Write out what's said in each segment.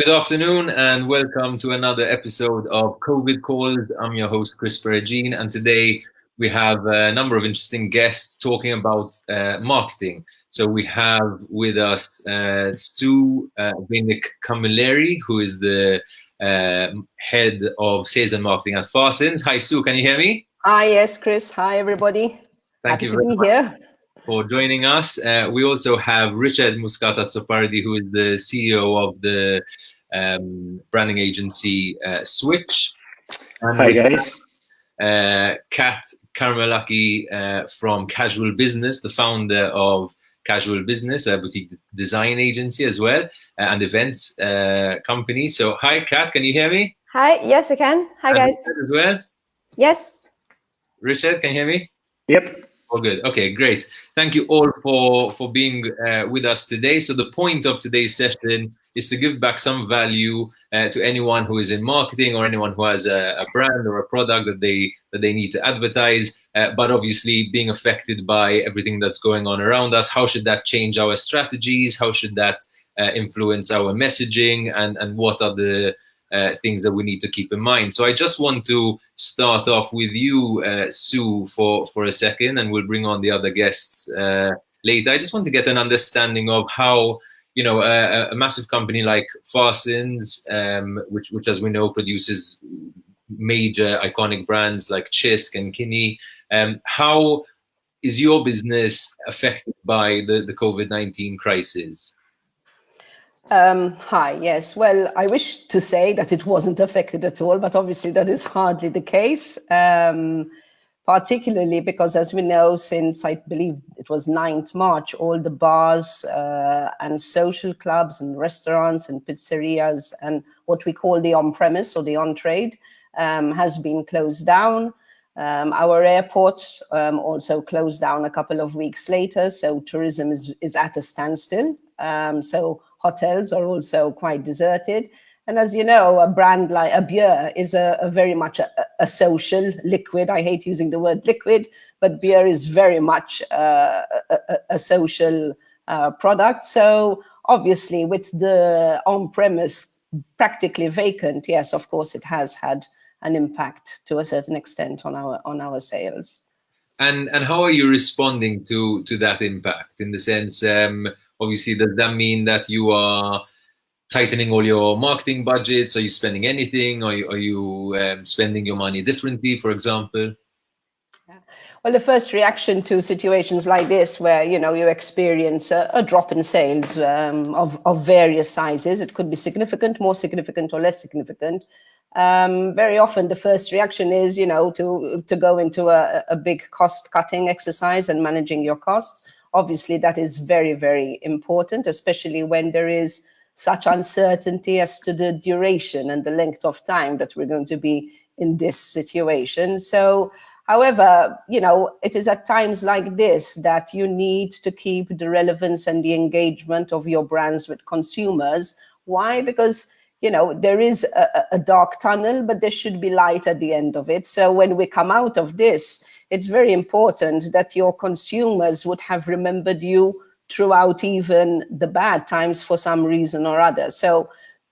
Good afternoon and welcome to another episode of COVID Calls. I'm your host, Chris Perugine, and today we have a number of interesting guests talking about marketing. So we have with us Sue Weenink Camilleri, who is the head of sales and marketing at Farsons. Hi, Sue, can you hear me? Hi, yes, Chris. Hi, everybody. Thank Happy you to very be much here. for joining us. We also have Richard Muscat at Azzopardi, who is the CEO of the branding agency Switch. And Hi we guys. have Karamallaki from Casual Business, the founder of Casual Business, a boutique design agency as well, and events company. So hi, Kat, can you hear me? Hi, yes, I can. Hi, And guys. Richard as well? Yes. Richard, can you hear me? Yep. All good. Okay, great. Thank you all for being with us today. So the point of today's session is to give back some value to anyone who is in marketing or anyone who has a brand or a product that they need to advertise, but obviously being affected by everything that's going on around us. How should that change our strategies? How should that influence our messaging? And what are the things that we need to keep in mind. So I just want to start off with you, Sue, for a second, and we'll bring on the other guests later. I just want to get an understanding of how, you know, a massive company like Farsons, which as we know produces major iconic brands like Chisk and Kinney, how is your business affected by the COVID-19 crisis? Hi, yes. Well, I wish to say that it wasn't affected at all, but obviously that is hardly the case, particularly because, as we know, since I believe it was 9th March, all the bars and social clubs and restaurants and pizzerias and what we call the on-premise or the on-trade has been closed down. Our airports also closed down a couple of weeks later, so tourism is at a standstill. So hotels are also quite deserted. And as you know, a brand like a beer is a very much a social liquid. I hate using the word liquid, but beer is very much a social product. So obviously with the on-premise practically vacant, yes, of course, it has had an impact to a certain extent on our sales. And how are you responding to that impact? In the sense, obviously, does that mean that you are tightening all your marketing budgets? Are you spending anything? Are you spending your money differently, for example? Well, the first reaction to situations like this, where you experience a drop in sales of various sizes, it could be significant, more significant, or less significant. Very often, the first reaction is, to go into a big cost-cutting exercise and managing your costs. Obviously, that is very, very important, especially when there is such uncertainty as to the duration and the length of time that we're going to be in this situation. So, however, it is at times like this that you need to keep the relevance and the engagement of your brands with consumers. Why? Because there is a dark tunnel, but there should be light at the end of it. So when we come out of this, it's very important that your consumers would have remembered you throughout even the bad times for some reason or other. So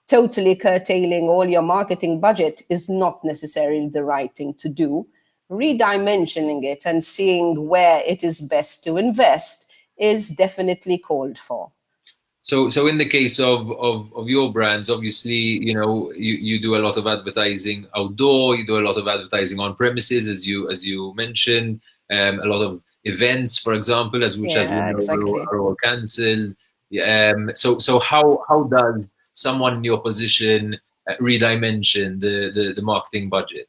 totally curtailing all your marketing budget is not necessarily the right thing to do. Redimensioning it and seeing where it is best to invest is definitely called for. So in the case of your brands, obviously, you do a lot of advertising outdoor, you do a lot of advertising on premises, as you mentioned, a lot of events, for example, as we know, exactly. are all cancelled. So how does someone in your position redimension the marketing budget?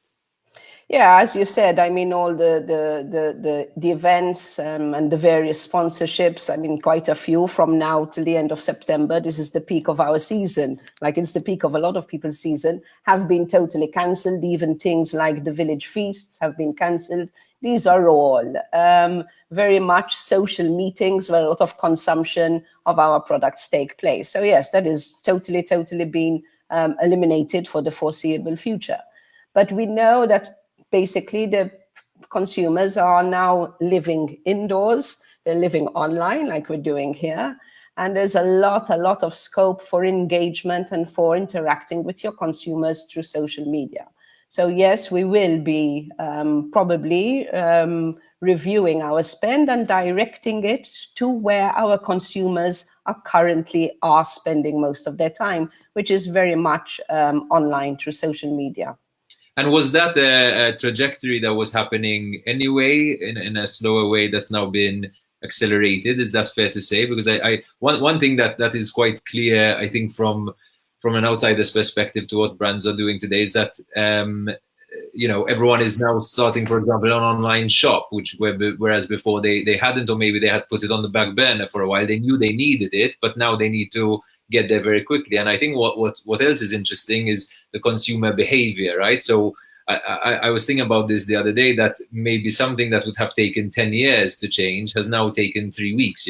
Yeah, as you said, I mean, all the events and the various sponsorships, I mean, quite a few from now till the end of September. This is the peak of our season, like it's the peak of a lot of people's season, have been totally cancelled. Even things like the village feasts have been cancelled. These are all very much social meetings where a lot of consumption of our products take place. So yes, that is totally been eliminated for the foreseeable future. But we know that basically the consumers are now living indoors, they're living online like we're doing here. And there's a lot of scope for engagement and for interacting with your consumers through social media. So yes, we will be probably reviewing our spend and directing it to where our consumers currently spending most of their time, which is very much online through social media. And was that a trajectory that was happening anyway in a slower way that's now been accelerated? Is that fair to say? Because one thing that is quite clear, I think, from an outsider's perspective to what brands are doing today is that everyone is now starting, for example, an online shop, whereas before they hadn't, or maybe they had put it on the back burner for a while. They knew they needed it, but now they need to get there very quickly. And I think what else is interesting is the consumer behavior, right? So I was thinking about this the other day, that maybe something that would have taken 10 years to change has now taken 3 weeks.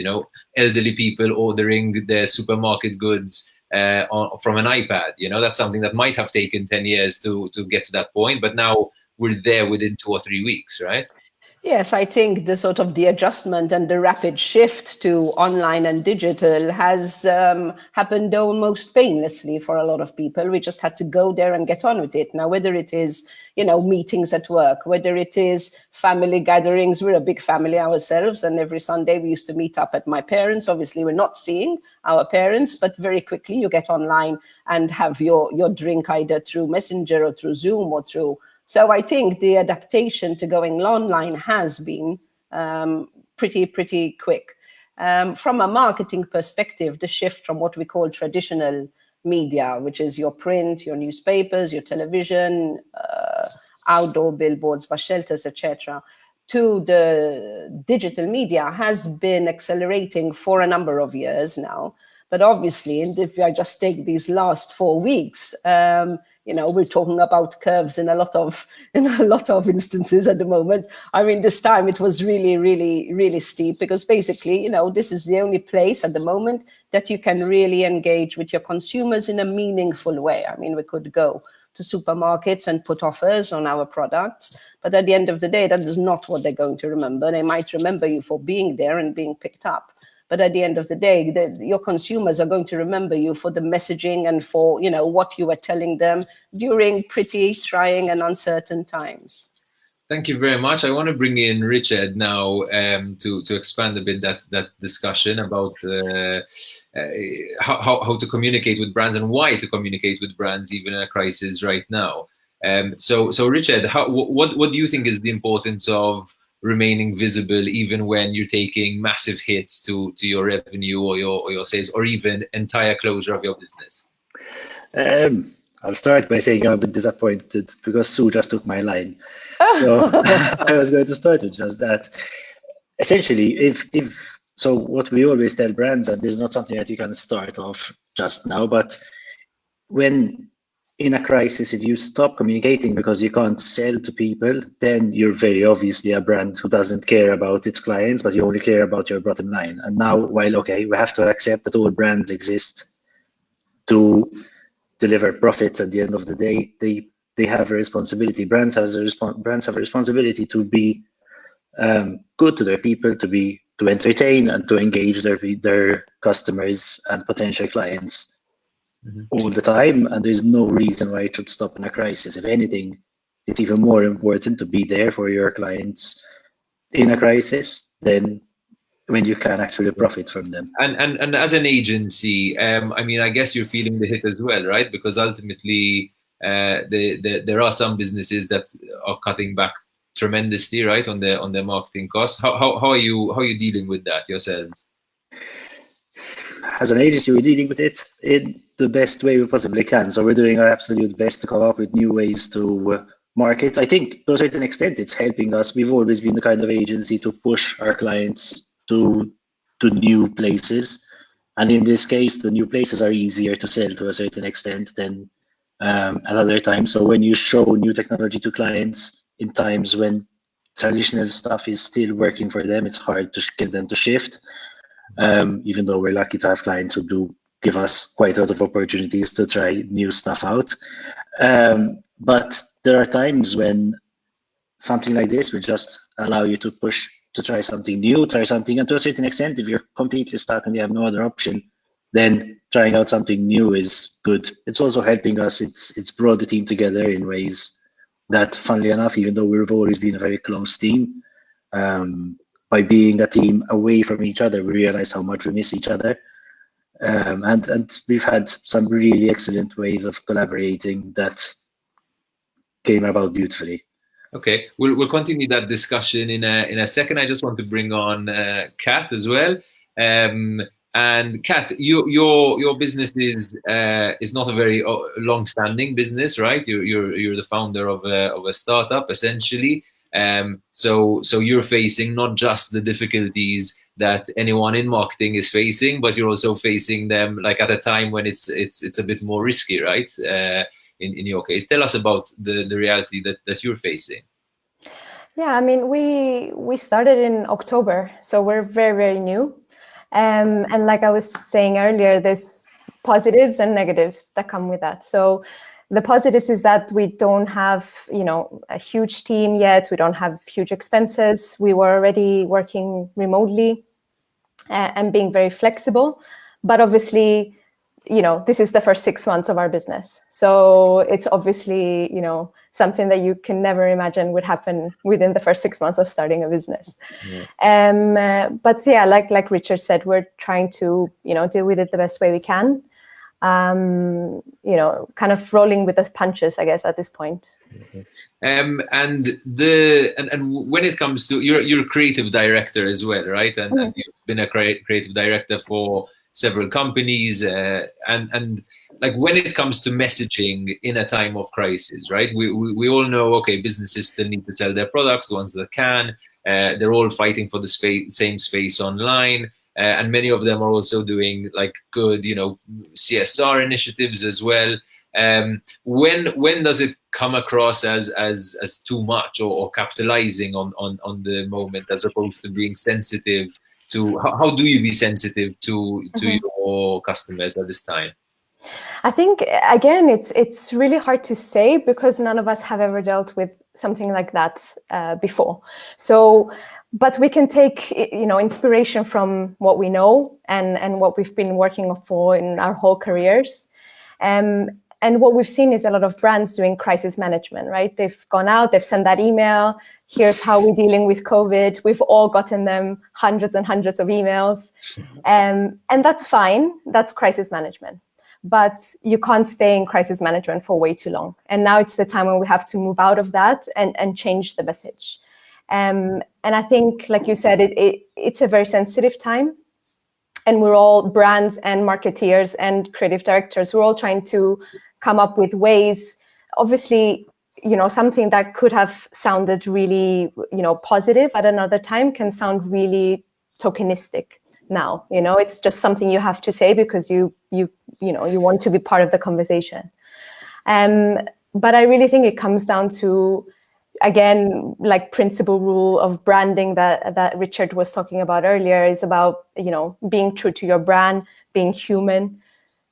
Elderly people ordering their supermarket goods from an iPad. That's something that might have taken 10 years to get to that point, but now we're there within 2 or 3 weeks, right? Yes, I think the adjustment and the rapid shift to online and digital has happened almost painlessly for a lot of people. We just had to go there and get on with it. Now, whether it is, meetings at work, whether it is family gatherings, we're a big family ourselves, and every Sunday we used to meet up at my parents'. Obviously, we're not seeing our parents, but very quickly you get online and have your drink either through Messenger or through Zoom or through. So I think the adaptation to going online has been pretty quick. From a marketing perspective, the shift from what we call traditional media, which is your print, your newspapers, your television, outdoor billboards, bus shelters, etc., to the digital media has been accelerating for a number of years now. But obviously, and if I just take these last 4 weeks, we're talking about curves in a lot of instances at the moment. I mean, this time it was really steep, because basically, this is the only place at the moment that you can really engage with your consumers in a meaningful way. I mean, we could go to supermarkets and put offers on our products, but at the end of the day, that is not what they're going to remember. They might remember you for being there and being picked up. But at the end of the day, your consumers are going to remember you for the messaging and for, what you were telling them during pretty trying and uncertain times. Thank you very much. I want to bring in Richard now to expand a bit that discussion about how to communicate with brands and why to communicate with brands even in a crisis right now. So Richard, what do you think is the importance of remaining visible even when you're taking massive hits to your revenue or your sales, or even entire closure of your business? I'll start by saying I'm a bit disappointed because Sue just took my line. So I was going to start with just that. Essentially, so what we always tell brands, and this is not something that you can start off just now, but when in a crisis, if you stop communicating because you can't sell to people, then you're very obviously a brand who doesn't care about its clients, but you only care about your bottom line. And now, while, okay, we have to accept that all brands exist to deliver profits at the end of the day, they have a responsibility. Brands have a responsibility to be good to their people, to entertain and to engage their customers and potential clients all the time, and there's no reason why it should stop in a crisis. If anything, it's even more important to be there for your clients in a crisis than when you can actually profit from them. And as an agency, I mean, I guess you're feeling the hit as well, right? Because ultimately, there are some businesses that are cutting back tremendously, right, on their marketing costs. How are you dealing with that yourselves? As an agency, we're dealing with it in the best way we possibly can. So we're doing our absolute best to come up with new ways to market. I think to a certain extent, it's helping us. We've always been the kind of agency to push our clients to new places. And in this case, the new places are easier to sell to a certain extent than at other times. So when you show new technology to clients in times when traditional stuff is still working for them, it's hard to get them to shift. Even though we're lucky to have clients who do give us quite a lot of opportunities to try new stuff out. But there are times when something like this will just allow you to push to try something new, and to a certain extent, if you're completely stuck and you have no other option, then trying out something new is good. It's also helping us. It's brought the team together in ways that, funnily enough, even though we've always been a very close team, by being a team away from each other, we realize how much we miss each other. And we've had some really excellent ways of collaborating that came about beautifully. Okay, we'll continue that discussion in a second. I just want to bring on Kat as well. And Kat, your business is not a very long-standing business, right? You're the founder of a startup essentially. So you're facing not just the difficulties that anyone in marketing is facing, but you're also facing them like at a time when it's a bit more risky, right? In your case, tell us about the reality that you're facing. Yeah, I mean, we started in October, so we're very, very new. And like I was saying earlier, there's positives and negatives that come with that. So the positives is that we don't have, a huge team yet. We don't have huge expenses. We were already working remotely and being very flexible. But obviously, this is the first 6 months of our business. So it's obviously, something that you can never imagine would happen within the first 6 months of starting a business. Yeah. But yeah, like Richard said, we're trying to, deal with it the best way we can. Kind of rolling with the punches, I guess, at this point. And when it comes to you're a creative director as well, right? And you've been a creative director for several companies, and like when it comes to messaging in a time of crisis, right? We all know, okay, businesses still need to sell their products, the ones that can. They're all fighting for the same space online. And many of them are also doing like good, CSR initiatives as well. When does it come across as too much or capitalizing on the moment as opposed to being sensitive to how do you be sensitive to your customers at this time? I think again it's really hard to say because none of us have ever dealt with something like that before. So, but we can take inspiration from what we know and what we've been working for in our whole careers. And what we've seen is a lot of brands doing crisis management, right? They've gone out, they've sent that email. Here's how we're dealing with COVID. We've all gotten them hundreds and hundreds of emails. And that's fine. That's crisis management. But you can't stay in crisis management for way too long. And now it's the time when we have to move out of that and change the message. And I think, like you said, it's a very sensitive time. And we're all brands and marketeers and creative directors. We're all trying to come up with ways, obviously, something that could have sounded really, positive at another time can sound really tokenistic now. It's just something you have to say because you want to be part of the conversation. But I really think it comes down to, again, like principle rule of branding that Richard was talking about earlier is about, being true to your brand, being human.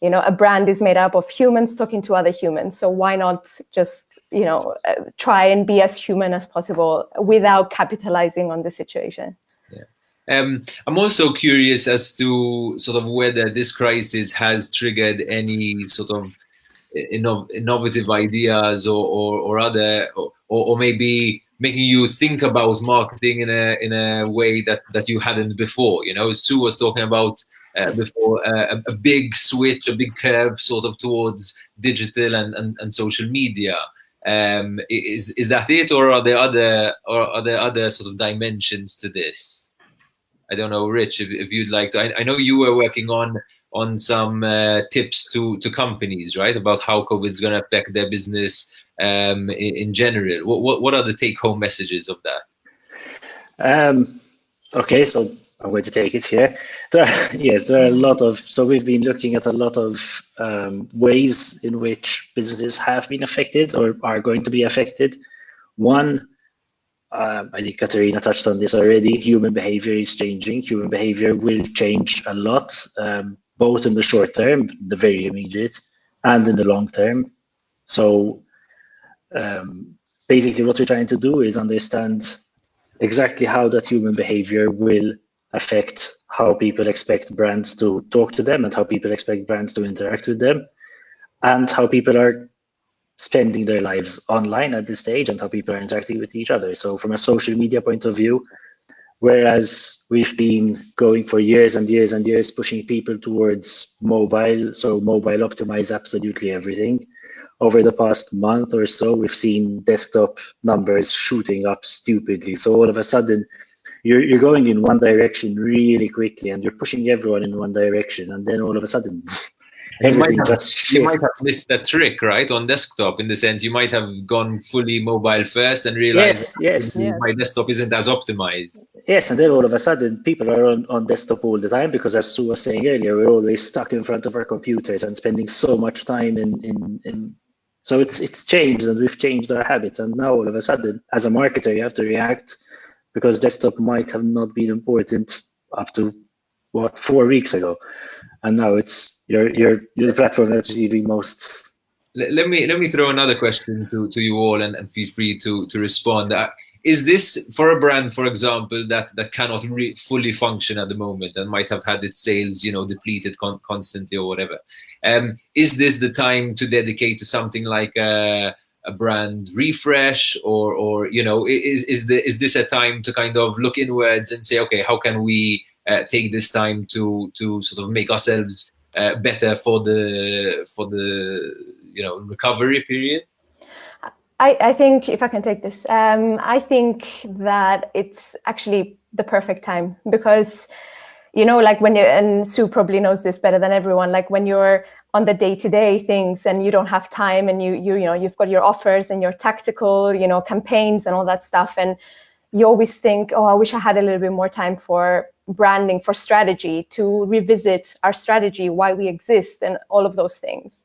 A brand is made up of humans talking to other humans. So why not just, try and be as human as possible without capitalizing on the situation? Yeah. I'm also curious as to sort of whether this crisis has triggered any sort of innovative ideas or other, or maybe making you think about marketing in a way that you hadn't before. Sue was talking about before a big switch, a big curve sort of towards digital and social media. Is that it, or are there other sort of dimensions to this? I don't know, Rich, if you'd like to. I know you were working on some tips to companies, right, about how COVID is going to affect their business in general. What are the take-home messages of that? Okay, so I'm going to take it here. There are a lot of, so we've been looking at a lot of ways in which businesses have been affected or are going to be affected. One, I think Katerina touched on this already, human behavior is changing. Human behavior will change a lot, both in the short term, the very immediate, and in the long term. So basically what we're trying to do is understand exactly how that human behavior will affect how people expect brands to talk to them and how people expect brands to interact with them and how people are spending their lives online at this stage and how people are interacting with each other. So from a social media point of view, whereas we've been going for years and years and years pushing people towards mobile, so mobile optimize absolutely everything. Over the past month or so, we've seen desktop numbers shooting up stupidly. So all of a sudden, you're going in one direction really quickly and you're pushing everyone in one direction. And then all of a sudden, everything just shifts. You might have missed that trick, right, on desktop, in the sense you might have gone fully mobile first and realized my desktop isn't as optimized. Yes, and then all of a sudden people are on desktop all the time because, as Sue was saying earlier, we're always stuck in front of our computers and spending so much time in so it's changed, and we've changed our habits. And now all of a sudden, as a marketer, you have to react because desktop might have not been important up to 4 weeks ago, and now it's your the platform that's receiving most. Let me throw another question to you all, and feel free to respond. Is this for a brand, for example, that cannot fully function at the moment and might have had its sales, depleted constantly or whatever? Is this the time to dedicate to something like a brand refresh, or is this a time to kind of look inwards and say, okay, how can we take this time to sort of make ourselves better for the recovery period? I think, if I can take this, I think that it's actually the perfect time because, like when and Sue probably knows this better than everyone, like when you're on the day-to-day things and you don't have time and you've got your offers and your tactical, campaigns and all that stuff. And you always think, oh, I wish I had a little bit more time for branding, for strategy, to revisit our strategy, why we exist and all of those things.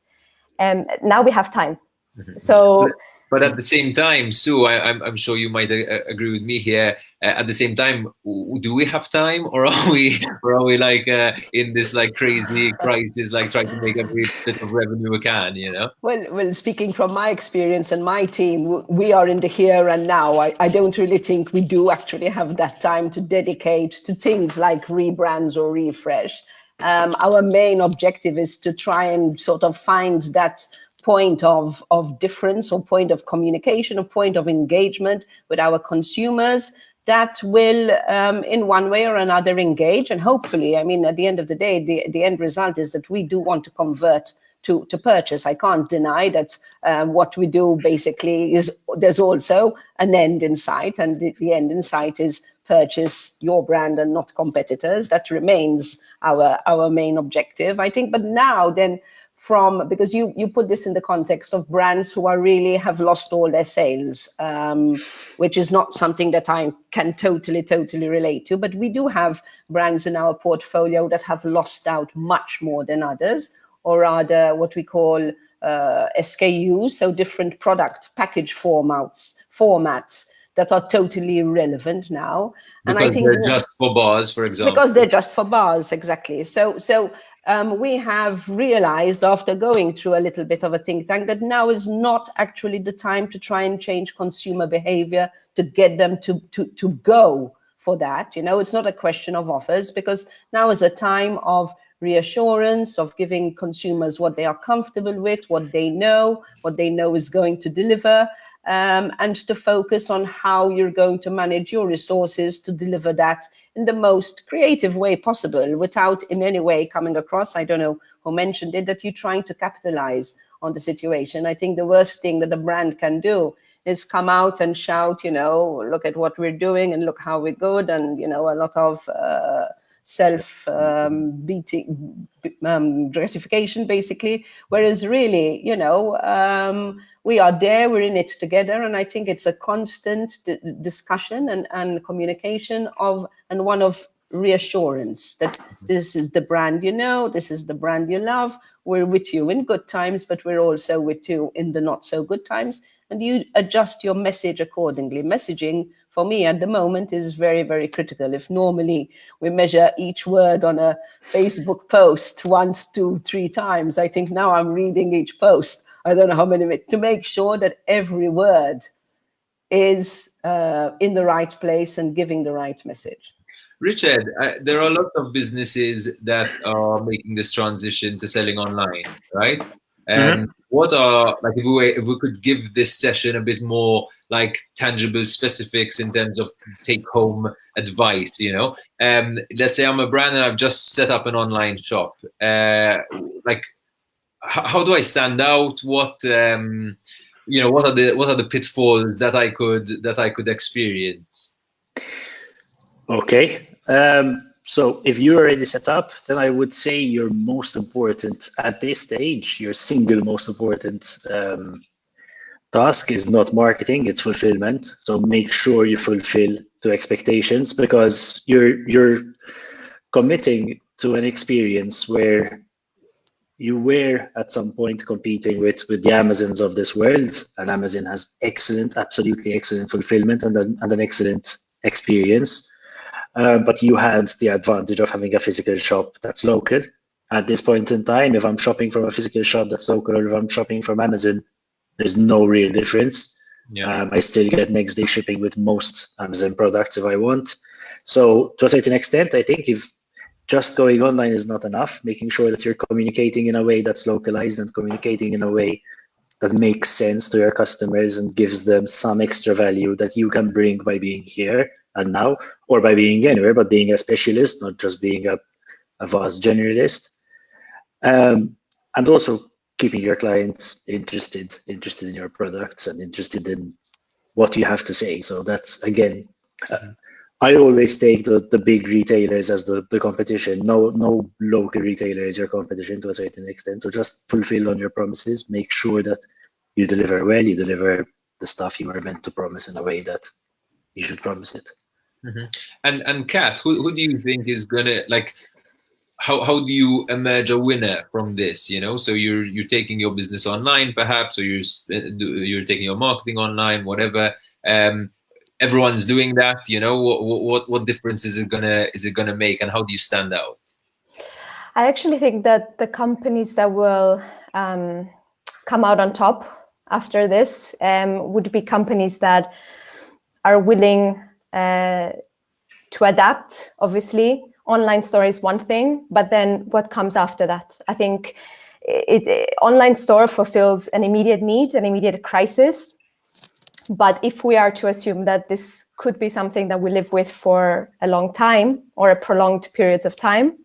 And now we have time. So... But at the same time, Sue, I'm sure you might agree with me here. At the same time, do we have time, or are we like in this like crazy crisis, like trying to make every bit of revenue we can? Well, speaking from my experience and my team, we are in the here and now. I don't really think we do actually have that time to dedicate to things like rebrands or refresh. Our main objective is to try and sort of find that point of difference or point of communication, a point of engagement with our consumers that will in one way or another engage. And hopefully, I mean, at the end of the day, the end result is that we do want to convert to purchase. I can't deny that what we do basically is there's also an end in sight, and the end in sight is purchase your brand and not competitors. That remains our main objective, I think. But now then, because you put this in the context of brands who are really have lost all their sales, which is not something that I can totally relate to. But we do have brands in our portfolio that have lost out much more than others, or rather what we call SKUs, so different product package formats that are totally irrelevant now. And I think they're just for bars, for example. Because they're just for bars, exactly. So we have realized, after going through a little bit of a think tank, that now is not actually the time to try and change consumer behavior to get them to go for that. It's not a question of offers, because now is a time of reassurance, of giving consumers what they are comfortable with, what they know is going to deliver, and to focus on how you're going to manage your resources to deliver that in the most creative way possible, without in any way coming across, I don't know who mentioned it, that you're trying to capitalize on the situation. I think the worst thing that a brand can do is come out and shout, look at what we're doing and look how we're good, and, a lot of self-beating gratification, basically. Whereas really, we are there, we're in it together. And I think it's a constant discussion and communication and one of reassurance that this is the brand this is the brand you love. We're with you in good times, but we're also with you in the not so good times. And you adjust your message accordingly. Messaging, for me, at the moment is very, very critical. If normally we measure each word on a Facebook post once, 2, 3 times, I think now I'm reading each post, I don't know how many, to make sure that every word is in the right place and giving the right message. Richard, there are lots of businesses that are making this transition to selling online, right? What are, like, if we could give this session a bit more like tangible specifics in terms of take-home advice, let's say I'm a brand and I've just set up an online shop. Like, how do I stand out? What what are the pitfalls that I could experience? Okay. So if you're already set up, then I would say your most important at this stage, your single most important task is not marketing, it's fulfillment. So make sure you fulfill to expectations, because you're committing to an experience where you were at some point competing with the Amazons of this world, and Amazon has absolutely excellent fulfillment and an excellent experience. But you had the advantage of having a physical shop that's local. At this point in time, if I'm shopping from a physical shop that's local, or if I'm shopping from Amazon, there's no real difference. Yeah. I still get next day shipping with most Amazon products if I want. So to a certain extent, I think if just going online is not enough, making sure that you're communicating in a way that's localized and communicating in a way that makes sense to your customers and gives them some extra value that you can bring by being here and now, or by being anywhere, but being a specialist, not just being a vast generalist. And also keeping your clients interested in your products and interested in what you have to say. So that's, again, I always take the big retailers as the competition. No local retailer is your competition to a certain extent. So just fulfill on your promises. Make sure that you deliver well, you deliver the stuff you are meant to promise in a way that you should promise it. And Kat, who do you think is gonna, like, how do you emerge a winner from this? So you're taking your business online, perhaps, or you're taking your marketing online, whatever. Everyone's doing that. What difference is it gonna make, and how do you stand out? I actually think that the companies that will come out on top after this would be companies that are willing to adapt. Obviously, online store is one thing, but then what comes after that? I think online store fulfills an immediate need, an immediate crisis. But if we are to assume that this could be something that we live with for a long time or a prolonged periods of time,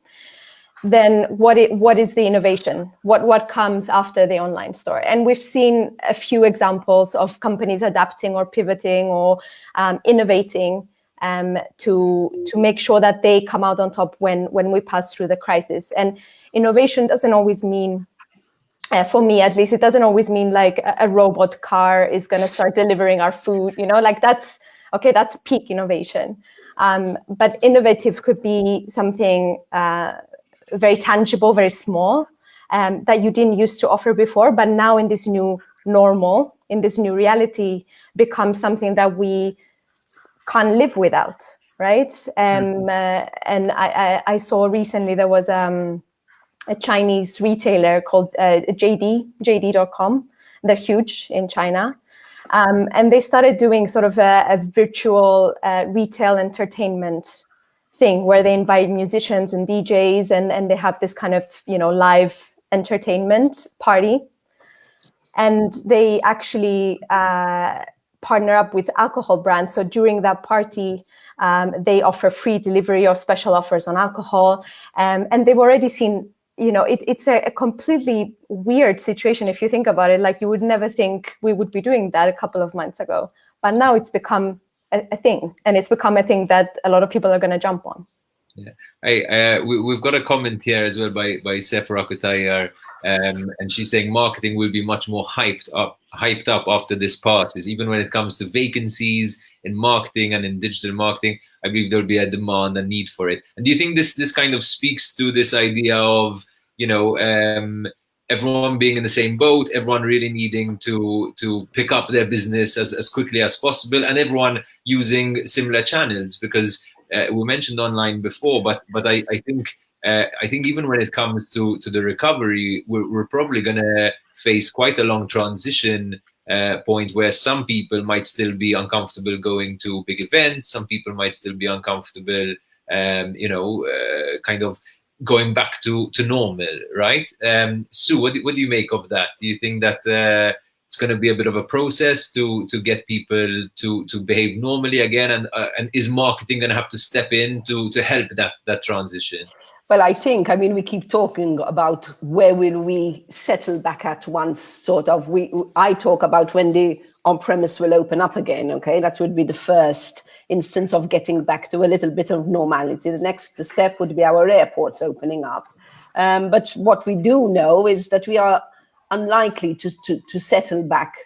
then what is the innovation? What comes after the online store? And we've seen a few examples of companies adapting or pivoting or innovating to make sure that they come out on top when we pass through the crisis. And innovation doesn't always mean, for me at least, it doesn't always mean like a robot car is going to start delivering our food, like that's peak innovation. But innovative could be something very tangible, very small, that you didn't used to offer before, but now in this new normal, in this new reality, becomes something that we can't live without, right? And I saw recently there was a Chinese retailer called JD.com. They're huge in China. And they started doing sort of a virtual retail entertainment thing where they invite musicians and DJs and they have this kind of, live entertainment party. And they actually partner up with alcohol brands. So during that party, they offer free delivery or special offers on alcohol. And they've already seen, it's a completely weird situation if you think about it. Like, you would never think we would be doing that a couple of months ago. But now it's become a thing, and it's become a thing that a lot of people are going to jump on. Yeah, we've got a comment here as well by Sephora Kutayar, and she's saying marketing will be much more hyped up after this passes. Even when it comes to vacancies in marketing and in digital marketing, I believe there'll be a demand and need for it. And do you think this kind of speaks to this idea of everyone being in the same boat, everyone really needing to pick up their business as quickly as possible, and everyone using similar channels? Because we mentioned online before, but I think even when it comes to the recovery, we're probably going to face quite a long transition point where some people might still be uncomfortable going to big events, some people might still be uncomfortable, kind of going back to normal, right? Sue, what do you make of that? Do you think that it's going to be a bit of a process to get people to behave normally again, and is marketing going to have to step in to help that transition? Well, I mean, we keep talking about where will we settle back at once, sort of. I talk about when the on-premise will open up again, okay? That would be the first instance of getting back to a little bit of normality. The next step would be our airports opening up. But what we do know is that we are unlikely to settle back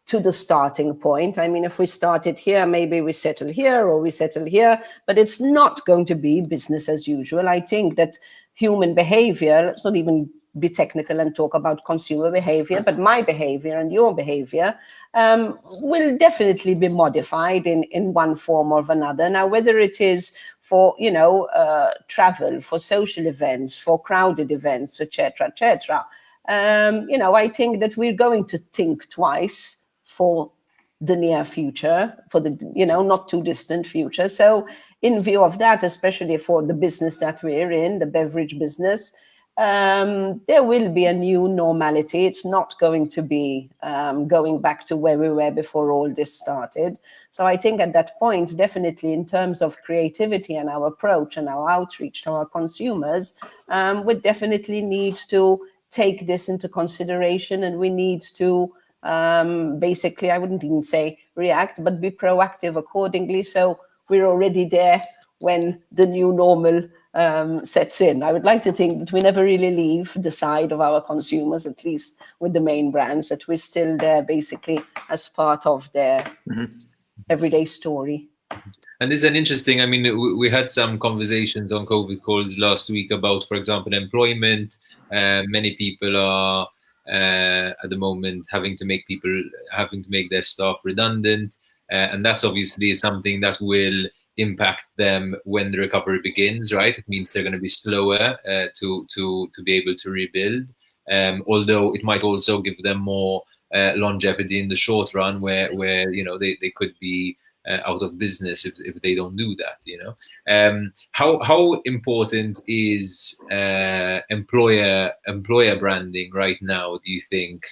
to the starting point. I mean, if we started here, maybe we settle here or we settle here, but it's not going to be business as usual. I think that human behavior, let's not even be technical and talk about consumer behavior, but my behavior and your behavior will definitely be modified in one form or another. Now, whether it is for, travel, for social events, for crowded events, etc., etc., I think that we're going to think twice for the near future, for the, not too distant future. So in view of that, especially for the business that we're in, the beverage business, there will be a new normality. It's not going to be going back to where we were before all this started. So I think at that point, definitely in terms of creativity and our approach and our outreach to our consumers, we definitely need to take this into consideration, and we need to basically, I wouldn't even say react, but be proactive accordingly. So we're already there when the new normal sets in. I would like to think that we never really leave the side of our consumers, at least with the main brands, that we're still there basically as part of their everyday story. And this is an interesting, I mean, we had some conversations on COVID calls last week about, for example, employment. Many people are at the moment having to make their staff redundant, and that's obviously something that will impact them when the recovery begins, right? It means they're going to be slower to be able to rebuild, although it might also give them more longevity in the short run, where they could be out of business if they don't do that. How important is employer branding right now, do you think,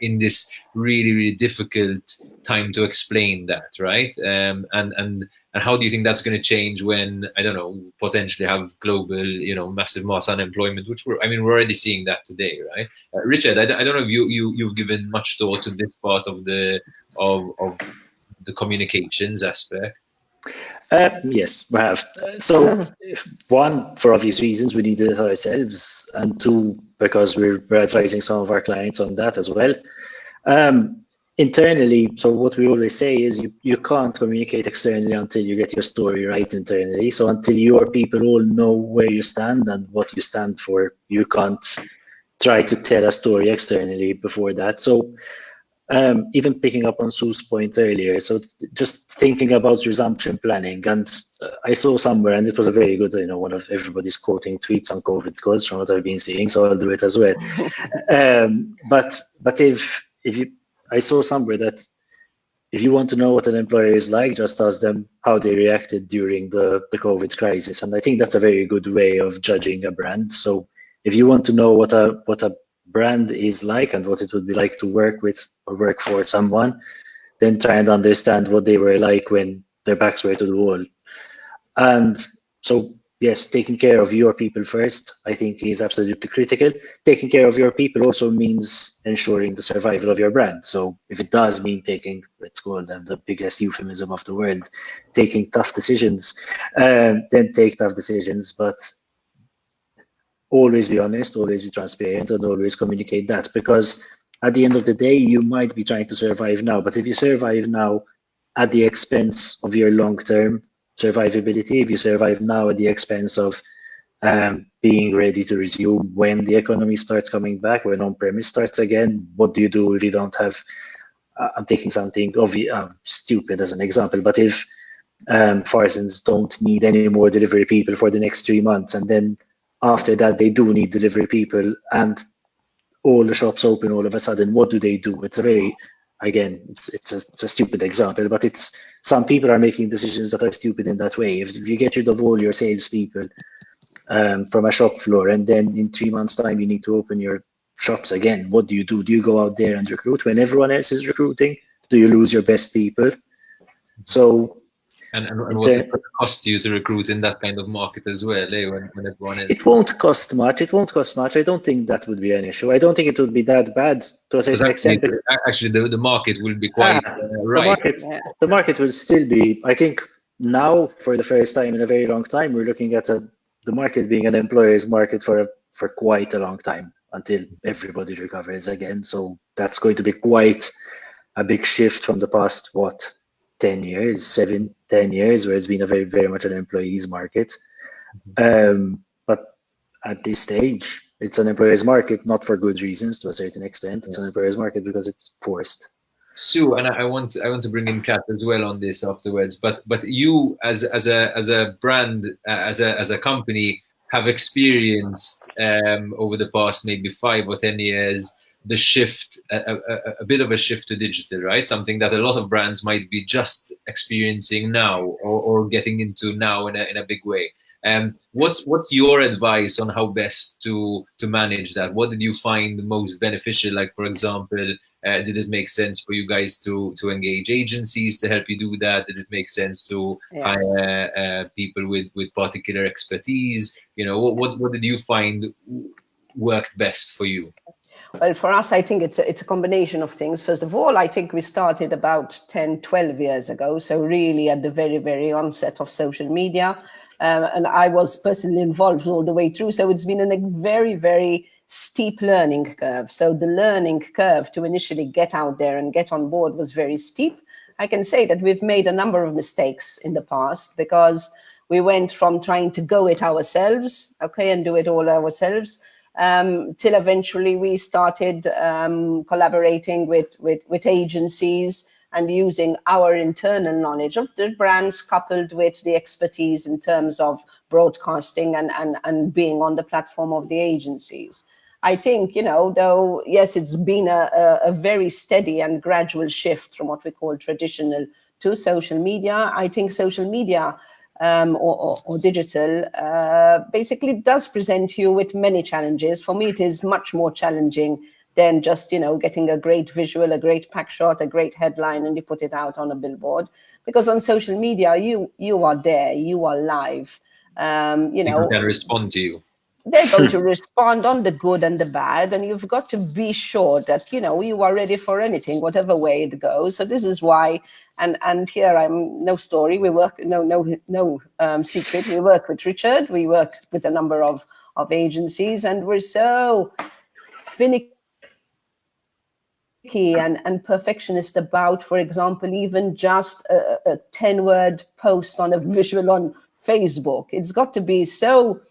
in this really, really difficult time to explain that, right? And how do you think that's going to change when, I don't know, potentially have global, massive mass unemployment, which we're already seeing that today, right? Richard, I don't know if you've given much thought to this part of the communications aspect. Yes, we have. So one, for obvious reasons, we need it ourselves, and two, because we're advising some of our clients on that as well. Internally, so what we always say is you can't communicate externally until you get your story right internally. So until your people all know where you stand and what you stand for, you can't try to tell a story externally before that. So even picking up on Sue's point earlier, so just thinking about resumption planning, and I saw somewhere, and it was a very good, one of everybody's quoting tweets on COVID calls from what I've been seeing, so I'll do it as well. But if you, I saw somewhere that if you want to know what an employer is like, just ask them how they reacted during the COVID crisis, and I think that's a very good way of judging a brand. So if you want to know what a brand is like and what it would be like to work with or work for someone, then try and understand what they were like when their backs were to the wall. And so, yes, taking care of your people first, I think, is absolutely critical. Taking care of your people also means ensuring the survival of your brand. So if it does mean taking, let's call them the biggest euphemism of the world, taking tough decisions, then take tough decisions, but always be honest, always be transparent, and always communicate that, because at the end of the day, you might be trying to survive now, but if you survive now at the expense of your long-term survivability, if you survive now at the expense of being ready to resume when the economy starts coming back, when on-premise starts again, what do you do if you don't have, I'm taking something stupid as an example, but if Farsons don't need any more delivery people for the next 3 months, and then after that, they do need delivery people, and all the shops open all of a sudden, what do? It's a very again, it's a stupid example, but some people are making decisions that are stupid in that way. If you get rid of all your salespeople from a shop floor, and then in 3 months' time you need to open your shops again, what do? Do you go out there and recruit when everyone else is recruiting? Do you lose your best people? So, and what's it cost you to recruit in that kind of market as well, when everyone is? It won't cost much. I don't think that would be an issue. I don't think it would be that bad to a certain extent. Actually, the market will be quite right. The market will still be, I think now, for the first time in a very long time, we're looking at the market being an employer's market for quite a long time, until everybody recovers again. So that's going to be quite a big shift from the past, 10 years, 10 years, where it's been a very, very much an employee's market. But at this stage, it's an employer's market, not for good reasons to a certain extent. It's an employer's market because it's forced. Sue, and I want to bring in Kat as well on this afterwards. But you as a brand, as a company, have experienced over the past maybe 5 or 10 years the shift, a bit of a shift to digital, right? Something that a lot of brands might be just experiencing now or getting into now in a big way. What's your advice on how best to manage that? What did you find most beneficial? Like, for example, did it make sense for you guys to engage agencies to help you do that? Did it make sense to hire people with particular expertise? What did you find worked best for you? Well, for us, I think it's a combination of things. First of all, I think we started about 10, 12 years ago. So really at the very, very onset of social media. And I was personally involved all the way through. So it's been a very, very steep learning curve. So the learning curve to initially get out there and get on board was very steep. I can say that we've made a number of mistakes in the past, because we went from trying to go it ourselves, and do it all ourselves, till eventually we started collaborating with agencies and using our internal knowledge of the brands coupled with the expertise in terms of broadcasting and being on the platform of the agencies. I think, though, yes, it's been a very steady and gradual shift from what we call traditional to social media. I think social media or digital basically does present you with many challenges. For me, it is much more challenging than just, getting a great visual, a great pack shot, a great headline, and you put it out on a billboard. Because on social media, you are there, you are live. People can respond to you. They're going to respond on the good and the bad, and you've got to be sure that, you are ready for anything, whatever way it goes. So this is why, and here I'm no story. We work, no secret. We work with Richard. We work with a number of agencies, and we're so finicky and perfectionist about, for example, even just a 10-word post on a visual on Facebook. It's got to be so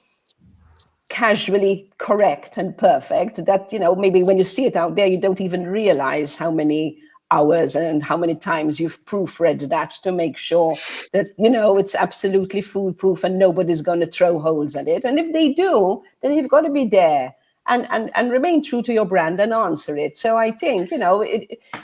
casually correct and perfect that, maybe when you see it out there, you don't even realize how many hours and how many times you've proofread that to make sure that, it's absolutely foolproof and nobody's going to throw holes at it. And if they do, then you've got to be there and remain true to your brand and answer it. So I think,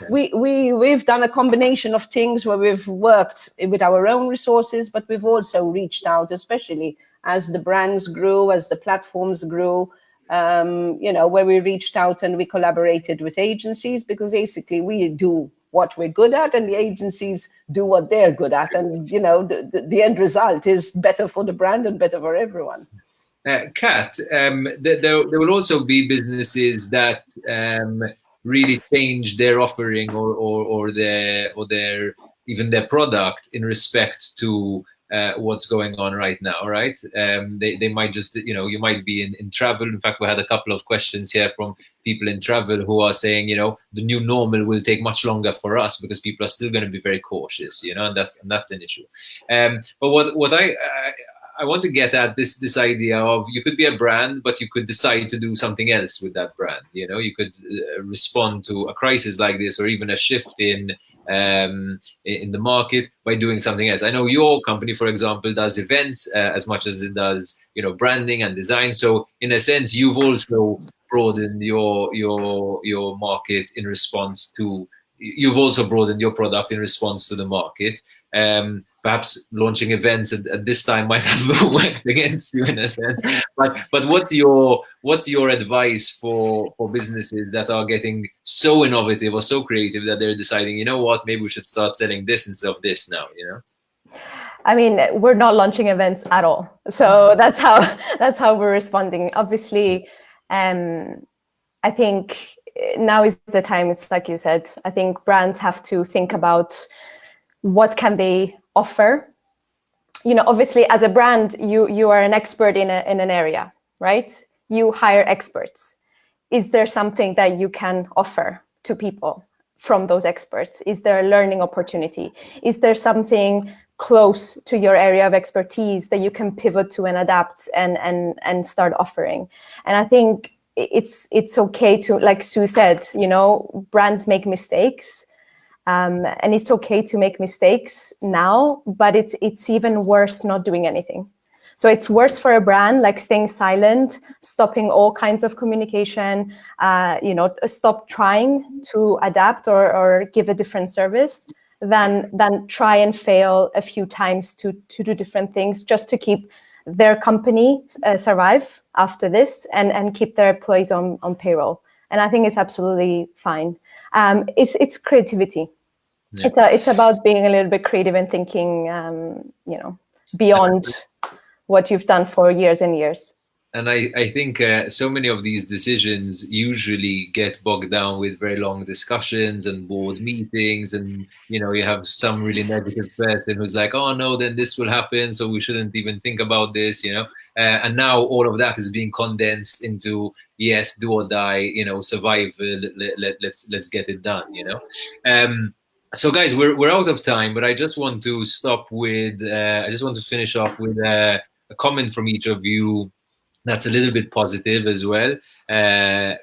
we've done a combination of things where we've worked with our own resources, but we've also reached out, especially as the brands grew, as the platforms grew, where we reached out and we collaborated with agencies, because basically we do what we're good at and the agencies do what they're good at. And, the end result is better for the brand and better for everyone. Kat, there will also be businesses that really change their offering or their even their product in respect to what's going on right now, right? They might just, you might be in travel. In fact, we had a couple of questions here from people in travel who are saying, the new normal will take much longer for us because people are still going to be very cautious, and that's an issue. But what I want to get at this idea of, you could be a brand, but you could decide to do something else with that brand. You could respond to a crisis like this, or even a shift in the market by doing something else. I know your company, for example, does events as much as it does, branding and design. So in a sense, you've also broadened your market in response to you've also broadened your product in response to the market. Perhaps launching events at this time might have worked against you in a sense. But what's your advice for businesses that are getting so innovative or so creative that they're deciding, you know what, maybe we should start selling this instead of this now, you know? I mean, we're not launching events at all. So that's how we're responding. Obviously, I think now is the time. It's like you said, I think brands have to think about what can they offer. You know, obviously as a brand, you are an expert in an area, right? You hire experts. Is there something that you can offer to people from those experts? Is there a learning opportunity? Is there something close to your area of expertise that you can pivot to and adapt and start offering? And I think it's okay to, like Sue said, you know, brands make mistakes. And it's okay to make mistakes now, but it's even worse not doing anything. So it's worse for a brand, like staying silent, stopping all kinds of communication, you know, stop trying to adapt or give a different service than try and fail a few times to do different things just to keep their company survive after this and keep their employees on payroll. And I think it's absolutely fine. It's creativity. Yeah. It's about being a little bit creative and thinking, you know, beyond what you've done for years and years. And I think so many of these decisions usually get bogged down with very long discussions and board meetings. And, you know, you have some really negative person who's like, oh, no, then this will happen, so we shouldn't even think about this, you know. And now all of that is being condensed into, yes, do or die, you know, survival, let's get it done, you know. So guys, we're out of time, but I just want to stop with, I just want to finish off with a comment from each of you that's a little bit positive as well,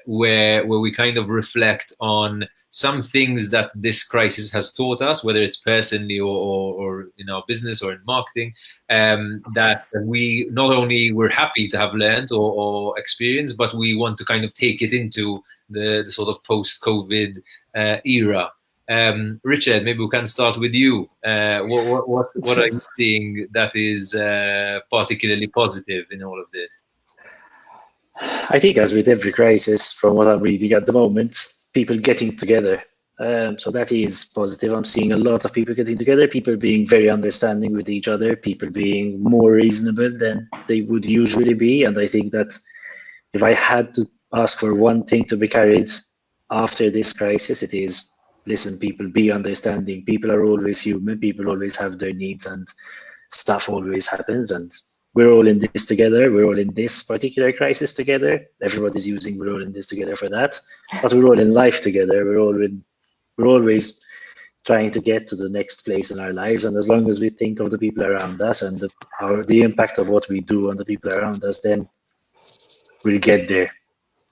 where we kind of reflect on some things that this crisis has taught us, whether it's personally or in our business or in marketing, that we not only were happy to have learned or experienced, but we want to kind of take it into the sort of post-COVID era. Richard, maybe we can start with you. What are you seeing that is particularly positive in all of this? I think, as with every crisis, from what I'm reading at the moment, people getting together. So that is positive. I'm seeing a lot of people getting together, people being very understanding with each other, people being more reasonable than they would usually be. And I think that if I had to ask for one thing to be carried after this crisis, it is, listen, people, be understanding. People are always human. People always have their needs, and stuff always happens. And we're all in this together. We're all in this particular crisis together. Everybody's using "we're all in this together" for that, but we're all in life together. We're always trying to get to the next place in our lives. And as long as we think of the people around us and the impact of what we do on the people around us, then we'll get there.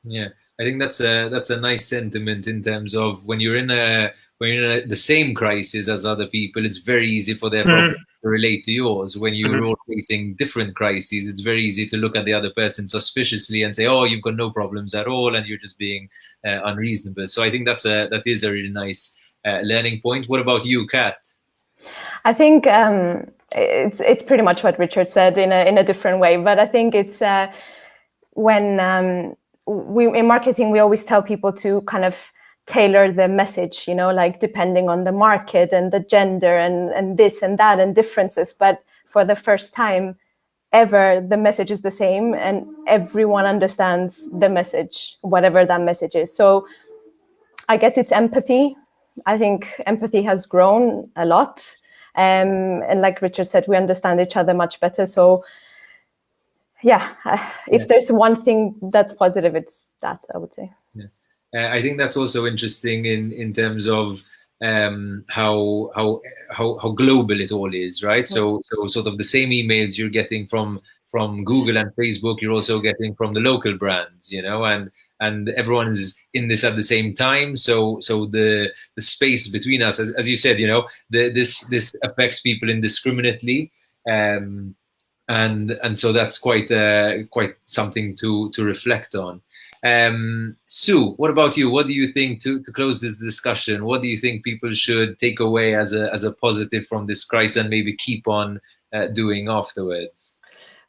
Yeah, I think that's a nice sentiment in terms of when you're in the same crisis as other people, it's very easy for their problem to relate to yours. When you're all facing different crises, it's very easy to look at the other person suspiciously and say, oh, you've got no problems at all, and you're just being unreasonable. So I think that is a really nice learning point. What about you, Kat? I think it's pretty much what Richard said in a different way, but I think it's when we in marketing, we always tell people to kind of tailor the message, you know, like depending on the market and the gender and this and that and differences. But for the first time ever, the message is the same and everyone understands the message, whatever that message is. So I guess it's empathy. I think empathy has grown a lot. And like Richard said, we understand each other much better. So yeah, if there's one thing that's positive, it's that, I would say. Yeah. I think that's also interesting in terms of how global it all is, right? So sort of the same emails you're getting from Google and Facebook, you're also getting from the local brands, you know, and everyone is in this at the same time. So the space between us, as you said, you know, this affects people indiscriminately, and so that's quite something to reflect on. Sue, what about you? What do you think, to close this discussion, what do you think people should take away as a positive from this crisis and maybe keep on doing afterwards?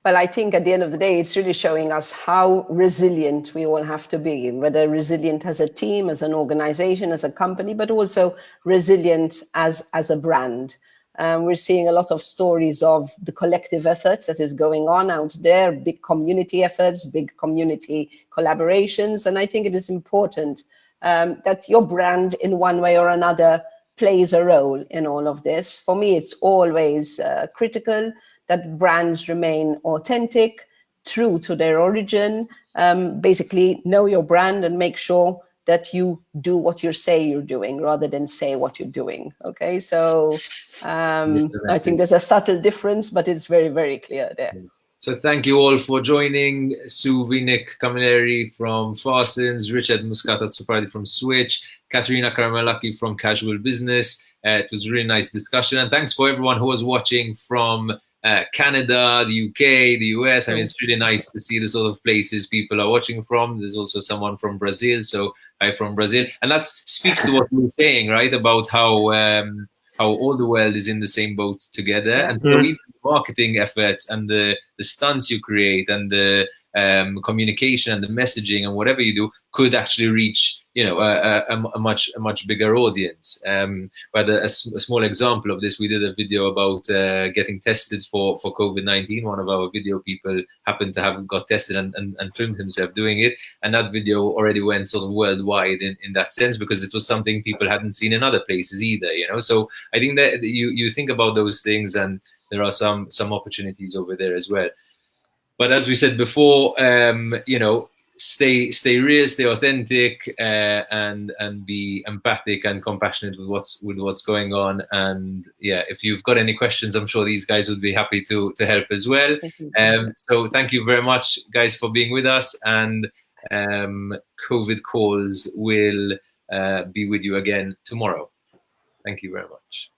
Well, I think at the end of the day, it's really showing us how resilient we all have to be, whether resilient as a team, as an organization, as a company, but also resilient as a brand. We're seeing a lot of stories of the collective efforts that is going on out there, big community efforts, big community collaborations. And I think it is important that your brand in one way or another plays a role in all of this. For me, it's always critical that brands remain authentic, true to their origin, basically know your brand and make sure that you do what you say you're doing rather than say what you're doing. Okay, so I think there's a subtle difference, but it's very, very clear there. So thank you all for joining. Sue, Weenink, Camilleri from Farsons, Richard, Muscat, Azzopardi from Switch, Katerina, Karamallaki from Casual Business. It was a really nice discussion. And thanks for everyone who was watching from Canada, the UK, the US. I mean, it's really nice to see the sort of places people are watching from. There's also someone from Brazil, so I'm from Brazil, and that speaks to what we were saying, right, about how all the world is in the same boat together, and so even marketing efforts and the stunts you create and the communication and the messaging and whatever you do could actually reach, you know, a much bigger audience. But a small example of this, we did a video about getting tested for COVID-19. One of our video people happened to have got tested and filmed himself doing it, and that video already went sort of worldwide in that sense, because it was something people hadn't seen in other places either, you know. So I think that you think about those things, and there are some opportunities over there as well. But as we said before, you know, stay real, stay authentic, and be empathic and compassionate with what's going on. And yeah, if you've got any questions, I'm sure these guys would be happy to help as well. So thank you very much, guys, for being with us. And COVID calls will be with you again tomorrow. Thank you very much.